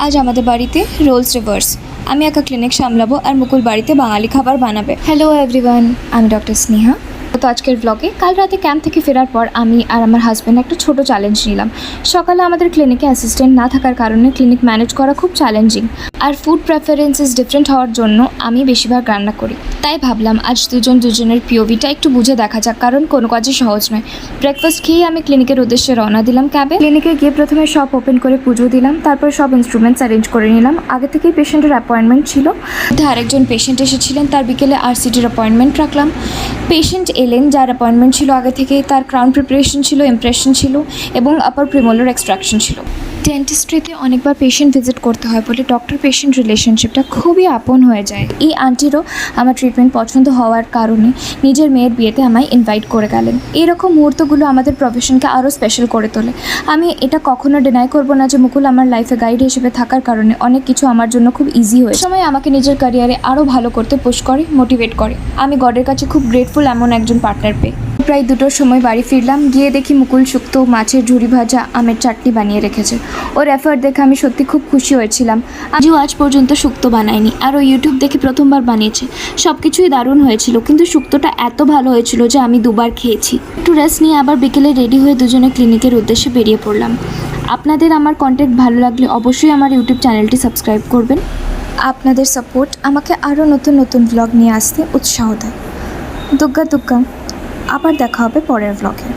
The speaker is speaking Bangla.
আজ আমাদের বাড়িতে রোলস রিভার্স। আমি একা ক্লিনিক সামলাবো আর মুকুল বাড়িতে বাঙালি খাবার বানাবে। হ্যালো এভরিওয়ান, আমি ডক্টর স্নেহা। তো আজকের ব্লগে কাল রাতে ক্যাম্প থেকে ফেরার পর আমি আর আমার হাজব্যান্ড একটা ছোট চ্যালেঞ্জ নিলাম। সকালে আমাদের ক্লিনিকে অ্যাসিস্ট্যান্ট না থাকার কারণে ক্লিনিক ম্যানেজ করা খুব চ্যালেঞ্জিং, আর ফুড প্রেফারেন্সেস ডিফারেন্ট হওয়ার জন্য আমি বেশিরভাগ রান্না করি। তাই ভাবলাম আজ দুজনের পিওভিটা একটু বুঝে দেখা যাক, কারণ কোনো কাজই সহজ নয়। ব্রেকফাস্ট খেয়ে আমি ক্লিনিকের উদ্দেশ্যে রওনা দিলাম ক্যাবে। ক্লিনিকে গিয়ে প্রথমে শপ ওপেন করে পুজো দিলাম, তারপর সব ইনস্ট্রুমেন্টস অ্যারেঞ্জ করে নিলাম। আগে থেকেই পেশেন্টের অ্যাপয়েন্টমেন্ট ছিল, আরেকজন পেশেন্ট এসেছিলেন, তার বিকেলে আরসিটির অ্যাপয়েন্টমেন্ট রাখলাম। পেশেন্ট এলেন যার অ্যাপয়েন্টমেন্ট ছিল আগে থেকেই, তার ক্রাউন প্রিপারেশন ছিল, ইমপ্রেশন ছিল এবং আপার প্রিমোলার এক্সট্রাকশন ছিল। ডেন্টিস্ট্রিতে অনেকবার পেশেন্ট ভিজিট করতে হয় বলে ডক্টর পেশেন্ট রিলেশনশিপটা খুবই আপন হয়ে যায়। এই আন্টিরও আমার ট্রিটমেন্ট পছন্দ হওয়ার কারণে নিজের মেয়ের বিয়েতে আমায় ইনভাইট করে গেলেন। এরকম মুহূর্তগুলো আমাদের প্রফেশনকে আরও স্পেশাল করে তোলে। আমি এটা কখনো ডিনাই করবো না যে মুকুল আমার লাইফে গাইড হিসেবে থাকার কারণে অনেক কিছু আমার জন্য খুব ইজি হয়ে সময় আমাকে নিজের ক্যারিয়ারে আরও ভালো করতে পুশ করে, মোটিভেট করে। আমি গডের কাছে খুব গ্রেটফুল এমন একজন পার্টনার পেয়ে। প্রায় 2টোর সময় বাড়ি ফিরলাম, গিয়ে দেখি মুকুল শুক্তো, মাছের ঝুড়ি ভাজা, আমের চাটনি বানিয়ে রেখেছে। ওর এফার্ট দেখে আমি সত্যি খুব খুশি হয়েছিলাম। আজও আজ পর্যন্ত শুক্তো বানায়নি, আর ও ইউটিউব দেখে প্রথমবার বানিয়েছে। সব কিছুই দারুণ হয়েছিল, কিন্তু শুক্তোটা এত ভালো হয়েছিল যে আমি 2বার খেয়েছি। একটু রেস্ট নিয়ে আবার বিকেলে রেডি হয়ে দুজনে ক্লিনিকের উদ্দেশ্যে বেরিয়ে পড়লাম। আপনাদের আমার কন্টেন্ট ভালো লাগলে অবশ্যই আমার ইউটিউব চ্যানেলটি সাবস্ক্রাইব করবেন। আপনাদের সাপোর্ট আমাকে আরও নতুন নতুন ব্লগ নিয়ে আসতে উৎসাহ দেয়। দুগ্গা দুগ্গা। আবার দেখা হবে পরের ব্লগে।